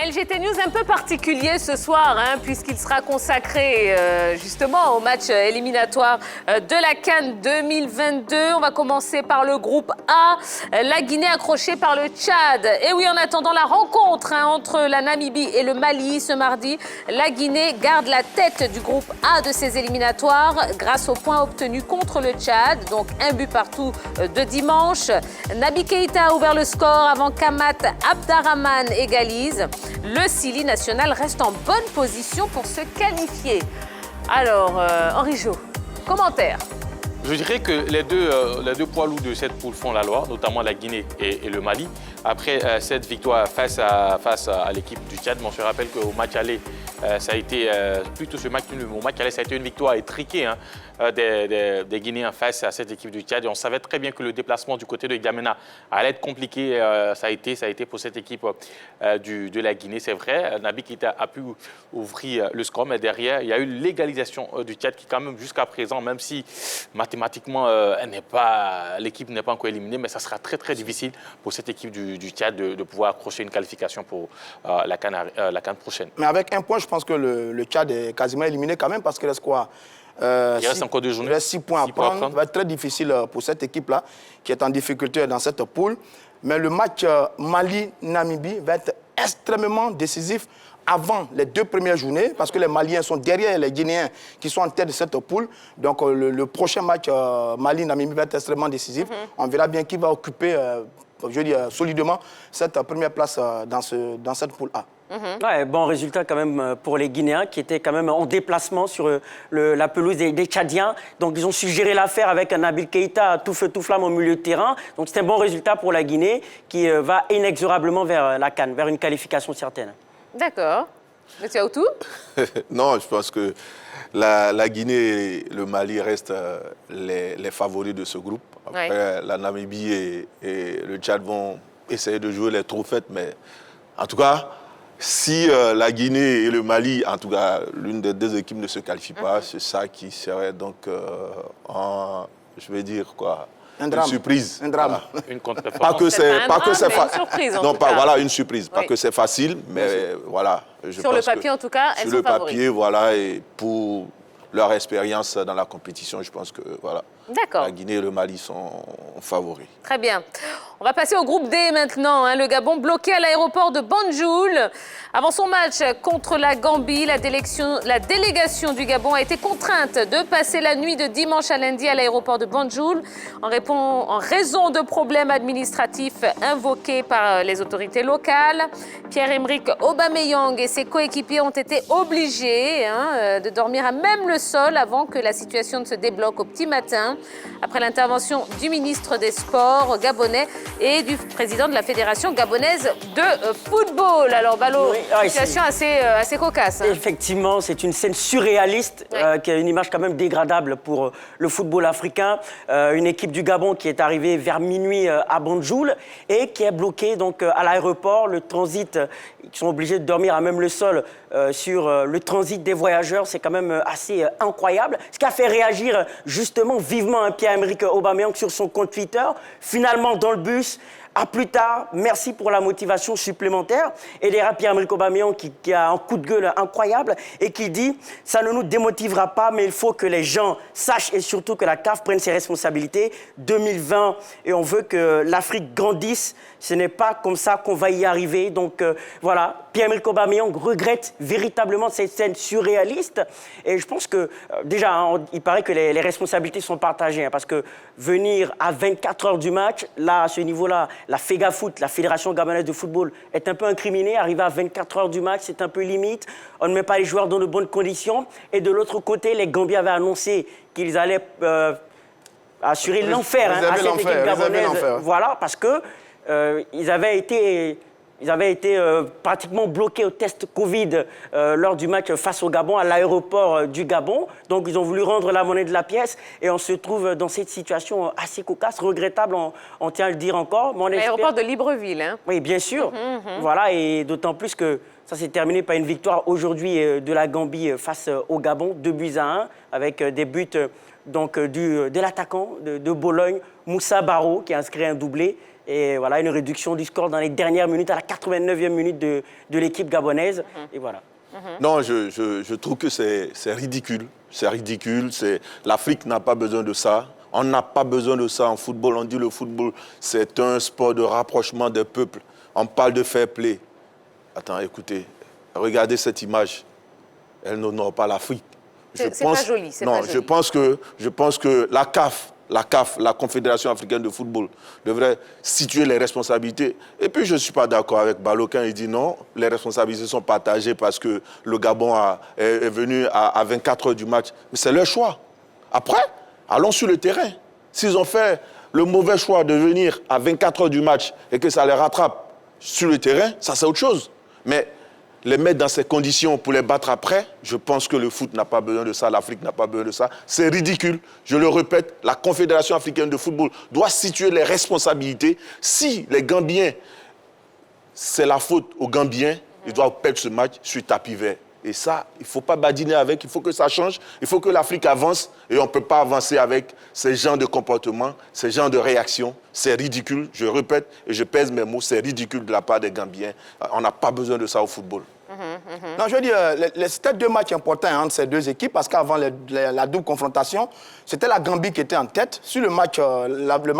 LGT News un peu particulier ce soir, puisqu'il sera consacré justement au match éliminatoire de la CAN 2022. On va commencer par le groupe A, la Guinée accrochée par le Tchad. Et oui, en attendant la rencontre entre la Namibie et le Mali ce mardi, la Guinée garde la tête du groupe A de ces éliminatoires grâce aux points obtenus contre le Tchad. Donc un but partout de dimanche. Naby Keïta a ouvert le score avant qu'Amat Abdarrahmane égalise. Le Sili national reste en bonne position pour se qualifier. Alors, Henri Jo, commentaire. Je dirais que les deux poids lourds de cette poule font la loi, notamment la Guinée et le Mali. Après cette victoire face à l'équipe du Tchad, on se rappelle qu'au match aller, ça a été plutôt ce match, au match aller, ça a été une victoire étriquée des Guinéens face à cette équipe du Tchad. Et on savait très bien que le déplacement du côté de N'Djamena allait être compliqué. Ça a été pour cette équipe de la Guinée, c'est vrai. Naby Keïta a pu ouvrir le score, mais derrière, il y a eu l'égalisation du Tchad qui, quand même, jusqu'à présent, même si mathématiquement, l'équipe n'est pas encore éliminée, mais ça sera très, très difficile pour cette équipe du Tchad de pouvoir accrocher une qualification pour la CAN prochaine. Mais avec un point, je pense que le Tchad est quasiment éliminé quand même, parce qu'il reste quoi? Il reste encore 2 journées. Il reste 6 points à prendre. Ça va être très difficile pour cette équipe-là, qui est en difficulté dans cette poule. Mais le match Mali-Namibie va être extrêmement décisif avant les 2 premières journées, parce que les Maliens sont derrière les Guinéens qui sont en tête de cette poule. Donc le prochain match Mali-Namibie va être extrêmement décisif. On verra bien qui va occuper, je dis solidement, cette première place dans cette poule A. Ouais, bon résultat quand même pour les Guinéens qui étaient quand même en déplacement sur la pelouse des Tchadiens. Donc ils ont su gérer l'affaire avec un Naby Keïta tout feu tout flamme au milieu de terrain. Donc c'est un bon résultat pour la Guinée qui va inexorablement vers la CAN, vers une qualification certaine. D'accord. Monsieur Aoutou? Non, je pense que la Guinée et le Mali restent les favoris de ce groupe. Après, la Namibie et le Tchad vont essayer de jouer les trophées, mais en tout cas, si la Guinée et le Mali, en tout cas, l'une des 2 équipes ne se qualifie pas, c'est ça qui serait donc, je vais dire quoi, un drame. Une surprise. Un drame. Voilà. Une contre-performance. Pas que c'est facile. Une surprise, non, pas voilà, une surprise. Pas que c'est facile, mais voilà. Sur le papier, en tout cas, elles sont favoris. Sur le papier, voilà, et pour leur expérience dans la compétition, je pense que voilà. La Guinée et le Mali sont favoris. Très bien. On va passer au groupe D maintenant. Le Gabon bloqué à l'aéroport de Banjul. Avant son match contre la Gambie, la délégation du Gabon a été contrainte de passer la nuit de dimanche à lundi à l'aéroport de Banjul en raison de problèmes administratifs invoqués par les autorités locales. Pierre-Emerick Aubameyang et ses coéquipiers ont été obligés de dormir à même le sol avant que la situation ne se débloque au petit matin. Après l'intervention du ministre des Sports gabonais et du président de la Fédération gabonaise de football. Alors, Balo, situation assez cocasse. Effectivement, c'est une scène surréaliste qui a une image quand même dégradable pour le football africain. Une équipe du Gabon qui est arrivée vers minuit à Banjul et qui est bloquée donc, à l'aéroport. Le transit, ils sont obligés de dormir à même le sol sur le transit des voyageurs. C'est quand même assez incroyable. Ce qui a fait réagir justement vivement Pierre-Emerick Aubameyang sur son compte Twitter. Finalement, dans le bus, à plus tard, merci pour la motivation supplémentaire. Et derrière Pierre-Emerick Aubameyang qui a un coup de gueule incroyable et qui dit « Ça ne nous démotivera pas, mais il faut que les gens sachent et surtout que la CAF prenne ses responsabilités. 2020, et on veut que l'Afrique grandisse. Ce n'est pas comme ça qu'on va y arriver. » Donc voilà, Pierre-Emerick Aubameyang regrette véritablement cette scène surréaliste. Et je pense que déjà, il paraît que les responsabilités sont partagées. Parce que venir à 24 heures du match, là, à ce niveau-là, la FEGAFOOT, la Fédération gabonaise de football, est un peu incriminée. Arriver à 24 heures du match, c'est un peu limite. On ne met pas les joueurs dans de bonnes conditions. Et de l'autre côté, les Gambiens avaient annoncé qu'ils allaient assurer l'enfer à cette équipe gabonaise. Voilà, parce que ils avaient été pratiquement bloqués au test Covid lors du match face au Gabon, à l'aéroport du Gabon. Donc, ils ont voulu rendre la monnaie de la pièce et on se trouve dans cette situation assez cocasse, regrettable, on tient à le dire encore. L'aéroport de Libreville. Oui, bien sûr. Voilà, et d'autant plus que ça s'est terminé par une victoire aujourd'hui de la Gambie face au Gabon, 2-1, avec des buts donc, de l'attaquant de Bologne, Moussa Barrow, qui a inscrit un doublé. Et voilà, une réduction du score dans les dernières minutes, à la 89e minute de l'équipe gabonaise. Et voilà. Non, je trouve que c'est ridicule. C'est ridicule. L'Afrique n'a pas besoin de ça. On n'a pas besoin de ça en football. On dit le football, c'est un sport de rapprochement des peuples. On parle de fair play. Attends, écoutez, regardez cette image. Elle n'honore pas l'Afrique. C'est pas joli, c'est pas joli. Je pense que la CAF, la Confédération africaine de football, devrait situer les responsabilités. Et puis, je ne suis pas d'accord avec Balo quand il dit non, les responsabilités sont partagées parce que le Gabon est venu à 24 heures du match. Mais c'est leur choix. Après, allons sur le terrain. S'ils ont fait le mauvais choix de venir à 24 heures du match et que ça les rattrape sur le terrain, ça c'est autre chose. Mais les mettre dans ces conditions pour les battre après, je pense que le foot n'a pas besoin de ça, l'Afrique n'a pas besoin de ça. C'est ridicule. Je le répète, la Confédération africaine de football doit situer les responsabilités. Si les Gambiens, c'est la faute aux Gambiens, ils doivent perdre ce match sur tapis vert. Et ça, il ne faut pas badiner avec, il faut que ça change, il faut que l'Afrique avance. Et on ne peut pas avancer avec ces genres de comportements, ces genres de réactions. C'est ridicule, je répète, et je pèse mes mots, c'est ridicule de la part des Gambiens. On n'a pas besoin de ça au football. Non, je veux dire, c'était deux matchs importants entre ces deux équipes parce qu'avant la double confrontation, c'était la Gambie qui était en tête. Sur le match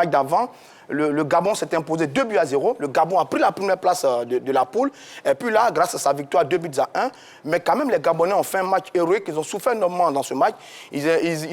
d'avant, le Gabon s'est imposé 2-0. Le Gabon a pris la première place de la poule. Et puis là, grâce à sa victoire, 2-1. Mais quand même, les Gabonais ont fait un match héroïque. Ils ont souffert énormément dans ce match. Ils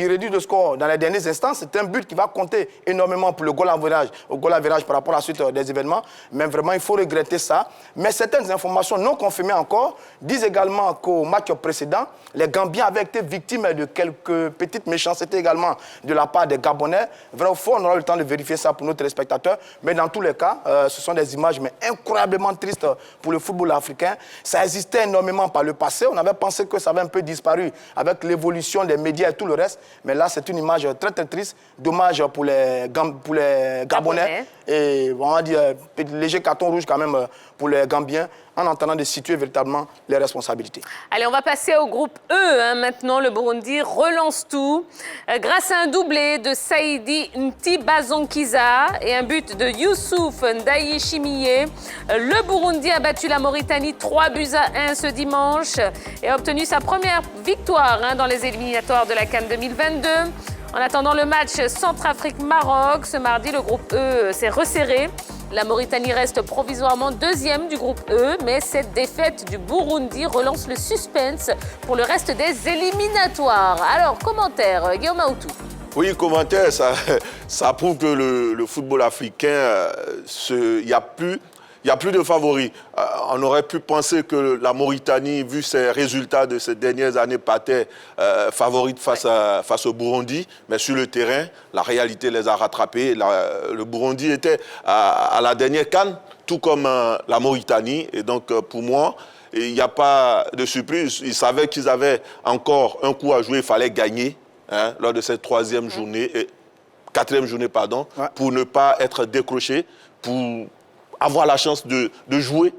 réduisent le score dans les derniers instants. C'est un but qui va compter énormément pour le goal average par rapport à la suite des événements. Mais vraiment, il faut regretter ça. Mais certaines informations non confirmées encore disent également qu'au match précédent, les Gambiens avaient été victimes de quelques petites méchancetés également de la part des Gabonais. Vraiment, on aura le temps de vérifier ça pour notre spectateurs. Mais dans tous les cas, ce sont des images mais incroyablement tristes pour le football africain. Ça existait énormément par le passé. On avait pensé que ça avait un peu disparu avec l'évolution des médias et tout le reste. Mais là, c'est une image très, très triste. Dommage pour les Gabonais. Et on va dire, léger carton rouge quand même pour les Gambiens, en entendant de situer véritablement les responsabilités. Allez, on va passer au groupe E. Maintenant, le Burundi relance tout. Grâce à un doublé de Saïdi Ntibazonkiza et un but de Youssouf Ndaye-Chimiye, le Burundi a battu la Mauritanie 3-1 ce dimanche et a obtenu sa première victoire dans les éliminatoires de la CAN 2022. En attendant le match Centrafrique-Maroc, ce mardi, le groupe E s'est resserré. La Mauritanie reste provisoirement deuxième du groupe E, mais cette défaite du Burundi relance le suspense pour le reste des éliminatoires. Alors, commentaire, Guillaume Aoutou. Oui, commentaire, ça prouve que le football africain, il n'y a plus de favoris. On aurait pu penser que la Mauritanie, vu ses résultats de ces dernières années, partait favorite face au Burundi. Mais sur le terrain, la réalité les a rattrapés. Le Burundi était à la dernière CAN, tout comme la Mauritanie. Et donc, pour moi, il n'y a pas de surprise. Ils savaient qu'ils avaient encore un coup à jouer. Il fallait gagner lors de cette quatrième journée, pour ne pas être décroché, pour avoir la chance de jouer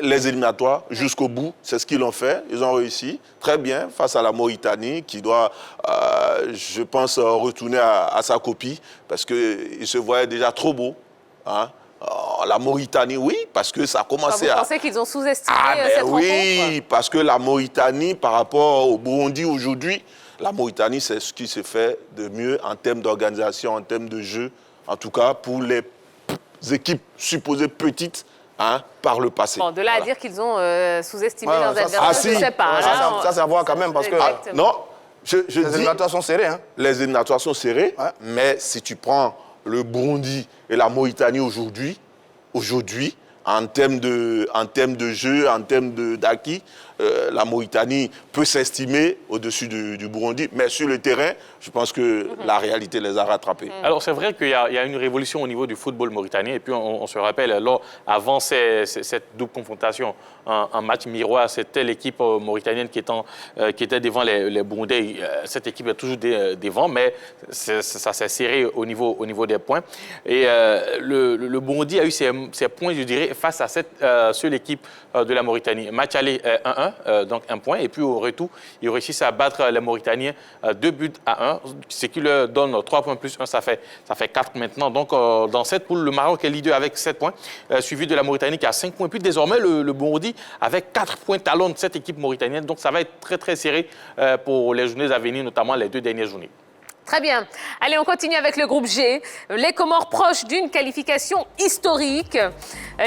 les éliminatoires jusqu'au bout. C'est ce qu'ils ont fait. Ils ont réussi très bien face à la Mauritanie qui doit, je pense, retourner à sa copie parce qu'il se voyait déjà trop beau. La Mauritanie, oui, parce que ça a commencé à... Vous pensez qu'ils ont sous-estimé cette rencontre ? Oui, parce que la Mauritanie, par rapport au Burundi aujourd'hui, la Mauritanie, c'est ce qui se fait de mieux en termes d'organisation, en termes de jeu, en tout cas pour les équipes supposées petites par le passé. Bon, de là à dire qu'ils ont sous-estimé leurs adversaires, je ne sais pas. Ça, c'est à voir quand même parce que... non, je les éliminatoires sont serrés. Les éliminatoires sont serrés, mais si tu prends le Burundi et la Mauritanie aujourd'hui, en termes de jeu, en termes d'acquis, la Mauritanie peut s'estimer au-dessus du Burundi. Mais sur le terrain, je pense que la réalité les a rattrapés. Alors, c'est vrai qu'il y a une révolution au niveau du football mauritanien. Et puis, on se rappelle, avant cette double confrontation, un match miroir, c'était l'équipe mauritanienne qui était devant les Burundais. Cette équipe est toujours devant, mais ça s'est serré au niveau des points. Et le Burundi a eu ses points, je dirais, face à cette seule équipe de la Mauritanie. Match aller 1-1. 1, donc 1 point. Et puis au retour, ils réussissent à battre les Mauritaniens 2-1, ce qui leur donne 3 points plus 1, ça fait 4 maintenant. Donc dans cette poule, le Maroc est leader avec 7 points, suivi de la Mauritanie qui a 5 points. Puis désormais, le Burundi avec 4 points talonne cette équipe mauritanienne. Donc ça va être très très serré pour les journées à venir, notamment les 2 dernières journées. Très bien. Allez, on continue avec le groupe G. Les Comores proches d'une qualification historique.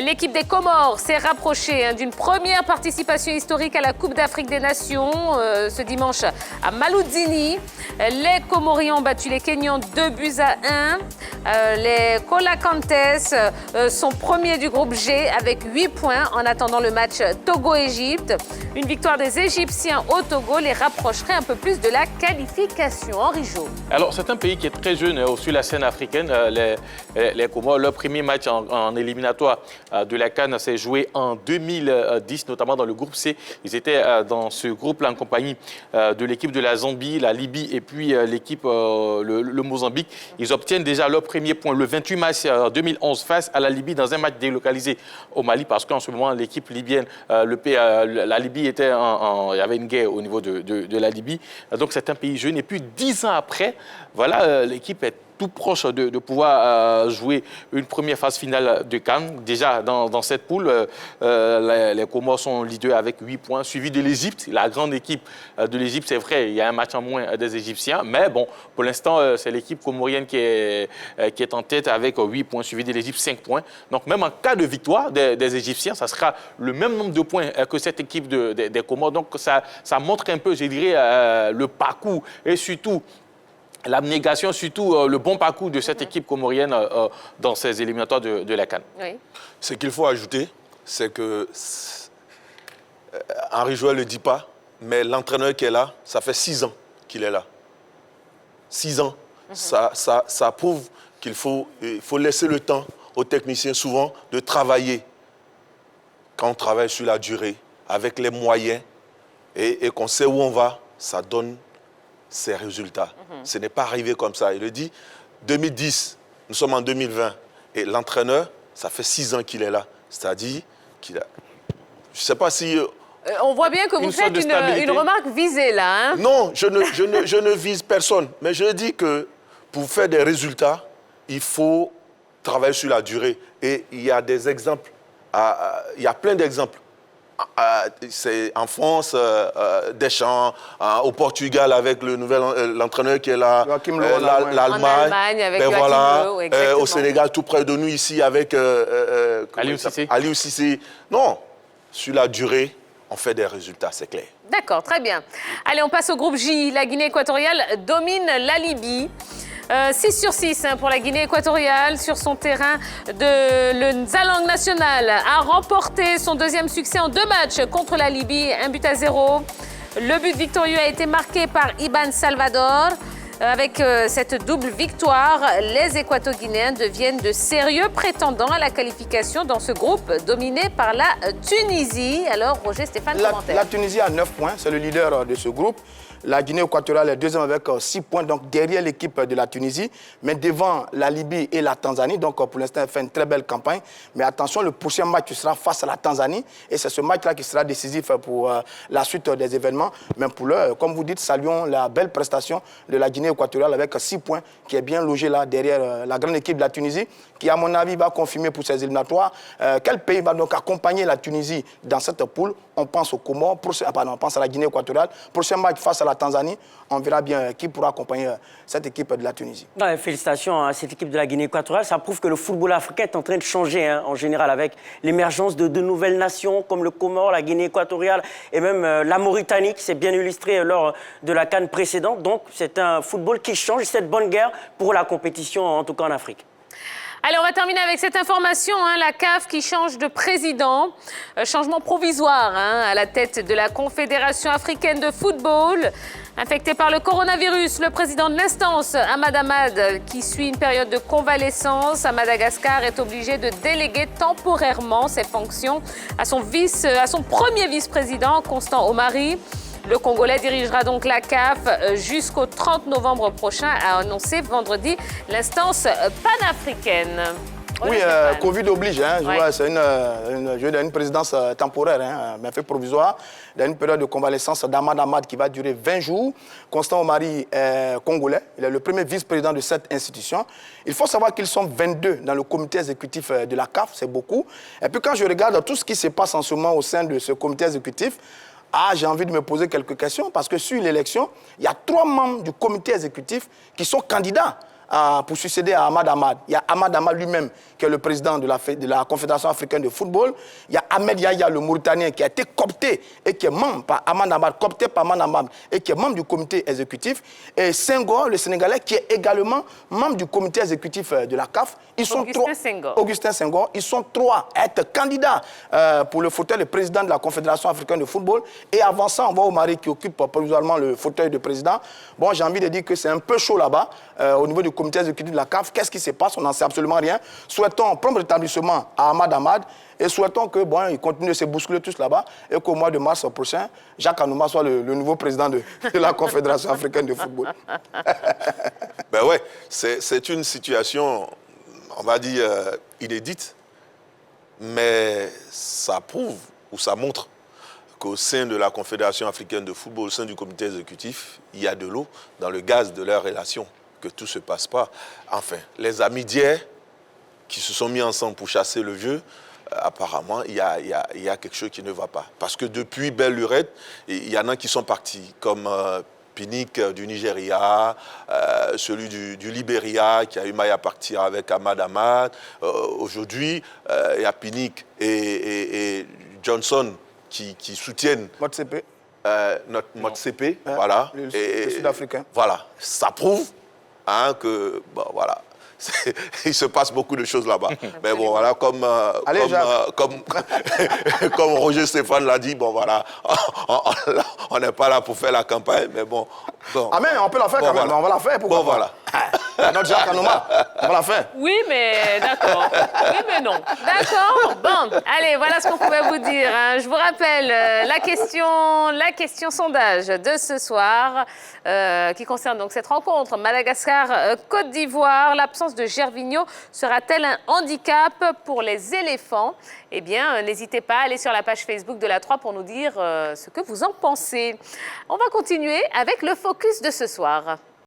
L'équipe des Comores s'est rapprochée d'une première participation historique à la Coupe d'Afrique des Nations ce dimanche à Maloudzini. Les Comoriens ont battu les Kenyans 2-1. Les Colacantes sont premiers du groupe G avec 8 points en attendant le match Togo-Égypte. Une victoire des Égyptiens au Togo les rapprocherait un peu plus de la qualification. Henri Jo. Alors, c'est un pays qui est très jeune sur la scène africaine. Les Comores, leur premier match en éliminatoire de la CAN s'est joué en 2010, notamment dans le groupe C. Ils étaient dans ce groupe-là en compagnie de l'équipe de la Zambie, la Libye et puis l'équipe, le Mozambique. Ils obtiennent déjà leur premier point le 28 mars 2011 face à la Libye dans un match délocalisé au Mali parce qu'en ce moment, l'équipe libyenne, la Libye était il y avait une guerre au niveau de la Libye. Donc, c'est un pays jeune. Et puis, 10 ans après, voilà, l'équipe est tout proche de pouvoir jouer une première phase finale de CAN. Déjà, dans cette poule, les Comores sont leaders avec 8 points, suivi de l'Égypte. La grande équipe de l'Égypte, c'est vrai, il y a un match en moins des Égyptiens. Mais bon, pour l'instant, c'est l'équipe comorienne qui est en tête avec 8 points, suivi de l'Égypte, 5 points. Donc, même en cas de victoire des Égyptiens, ça sera le même nombre de points que cette équipe des Comores. Donc, ça montre un peu, je dirais, le parcours et surtout l'abnégation, surtout le bon parcours de cette équipe comorienne dans ces éliminatoires de la CAN. Oui. Ce qu'il faut ajouter, c'est que Henri Joël ne le dit pas, mais l'entraîneur qui est là, ça fait 6 ans qu'il est là. 6 ans. Ça prouve qu'il faut laisser le temps aux techniciens souvent de travailler. Quand on travaille sur la durée, avec les moyens, et qu'on sait où on va, ça donne ses résultats. Ce n'est pas arrivé comme ça. Il le dit, 2010, nous sommes en 2020, et l'entraîneur, ça fait 6 ans qu'il est là. C'est-à-dire qu'il a... Je ne sais pas si... on voit bien que vous faites une remarque visée là. Hein? Non, je ne vise personne. Mais je dis que pour faire des résultats, il faut travailler sur la durée. Et il y a des exemples, il y a plein d'exemples. C'est en France, Deschamps, au Portugal avec l'entraîneur qui est là, l'Allemagne avec voilà, au Sénégal tout près de nous ici avec Aliou Cissé. Non, sur la durée, on fait des résultats, c'est clair. D'accord, très bien. Allez, on passe au groupe J. La Guinée équatoriale domine la Libye. 6/6 pour la Guinée équatoriale sur son terrain. Le Nzalang National a remporté son deuxième succès en 2 matchs contre la Libye, 1-0. Le but victorieux a été marqué par Iban Salvador. Avec cette double victoire, les Équato-Guinéens deviennent de sérieux prétendants à la qualification dans ce groupe dominé par la Tunisie. Alors, Roger Stéphane, commentaire. La Tunisie a 9 points, c'est le leader de ce groupe. La Guinée équatoriale est deuxième avec 6 points, donc derrière l'équipe de la Tunisie, mais devant la Libye et la Tanzanie. Donc pour l'instant, elle fait une très belle campagne. Mais attention, le prochain match sera face à la Tanzanie. Et c'est ce match-là qui sera décisif pour la suite des événements. Mais pour l'heure, comme vous dites, saluons la belle prestation de la Guinée équatoriale avec 6 points, qui est bien logé là derrière la grande équipe de la Tunisie, qui à mon avis va confirmer pour ces éliminatoires. Quel pays va donc accompagner la Tunisie dans cette poule? On pense aux Comores, on pense à la Guinée équatoriale. Prochain match face à la Tanzanie, on verra bien qui pourra accompagner cette équipe de la Tunisie. Ouais, félicitations à cette équipe de la Guinée équatoriale. Ça prouve que le football africain est en train de changer en général avec l'émergence de nouvelles nations comme le Comore, la Guinée équatoriale et même la Mauritanie qui s'est bien illustrée lors de la CAN précédente. Donc c'est un football qui change, cette bonne guerre pour la compétition, en tout cas en Afrique. Allez, on va terminer avec cette information, la CAF qui change de président, changement provisoire à la tête de la Confédération africaine de football. Infecté par le coronavirus, le président de l'instance, Ahmad Ahmad, qui suit une période de convalescence à Madagascar, est obligé de déléguer temporairement ses fonctions à son premier vice-président, Constant Omari. Le Congolais dirigera donc la CAF jusqu'au 30 novembre prochain, a annoncé vendredi l'instance panafricaine. Oui, Stéphane. Covid oblige. Hein, Ouais. c'est une présidence temporaire, hein, mais fait provisoire. Il y a une période de convalescence d'Ahmad Ahmad qui va durer 20 jours. Constant Omari est congolais. Il est le premier vice-président de cette institution. Il faut savoir qu'ils sont 22 dans le comité exécutif de la CAF. C'est beaucoup. Et puis quand je regarde tout ce qui se passe en ce moment au sein de ce comité exécutif, j'ai envie de me poser quelques questions parce que sur l'élection, il y a 3 membres du comité exécutif qui sont candidats pour succéder à Ahmad Ahmad. Il y a Ahmad Ahmad lui-même, qui est le président de la Confédération africaine de football. Il y a Ahmed Yahya, le Mauritanien, qui a été coopté et qui est membre par Ahmad Ahmad, coopté par Ahmad Ahmad, et qui est membre du comité exécutif. Et Senghor, le Sénégalais, qui est également membre du comité exécutif de la CAF. Ils sont Augustin Senghor. Ils sont 3 à être candidats pour le fauteuil de président de la Confédération africaine de football. Et avant ça, on voit Omari qui occupe provisoirement le fauteuil de président. Bon, j'ai envie de dire que c'est un peu chaud là-bas, au niveau du comité exécutif de la CAF. Qu'est-ce qui se passe? On n'en sait absolument rien. Souhaitons prompt rétablissement à Ahmad Ahmad et souhaitons que il continue de se bousculer tous là-bas et qu'au mois de mars prochain, Jacques Anouma soit le nouveau président de la Confédération africaine de football. Ben ouais, c'est une situation, on va dire, inédite, mais ça prouve ou ça montre qu'au sein de la Confédération africaine de football, au sein du comité exécutif, il y a de l'eau dans le gaz de leurs relations, que tout ne se passe pas. Enfin, les amis d'hier qui se sont mis ensemble pour chasser le vieux, apparemment, il y a quelque chose qui ne va pas. Parce que depuis belle lurette, il y en a qui sont partis, comme Pinnick du Nigeria, celui du Libéria qui a eu maille à partir avec Ahmad Ahmad. Aujourd'hui, il y a Pinnick et Johnson qui soutiennent Motsepe. notre Motsepe, voilà. Le Sud-Africain. Voilà, ça prouve que, voilà, il se passe beaucoup de choses là-bas. Mais bon, voilà, comme Roger Stéphane l'a dit, bon, voilà, on n'est pas là pour faire la campagne, mais bon. Ah mais on peut la faire quand même, on va la faire, pourquoi bon, voilà. Notre Jacques Anouma, on va la faire. Oui, mais d'accord. Oui, mais non. D'accord. Bon, allez, voilà ce qu'on pouvait vous dire. Hein. Je vous rappelle la question sondage de ce soir qui concerne donc cette rencontre Madagascar-Côte d'Ivoire. L'absence de Gervinho sera-t-elle un handicap pour les éléphants? Eh bien, n'hésitez pas à aller sur la page Facebook de la 3 pour nous dire ce que vous en pensez. On va continuer avec le focus de ce soir.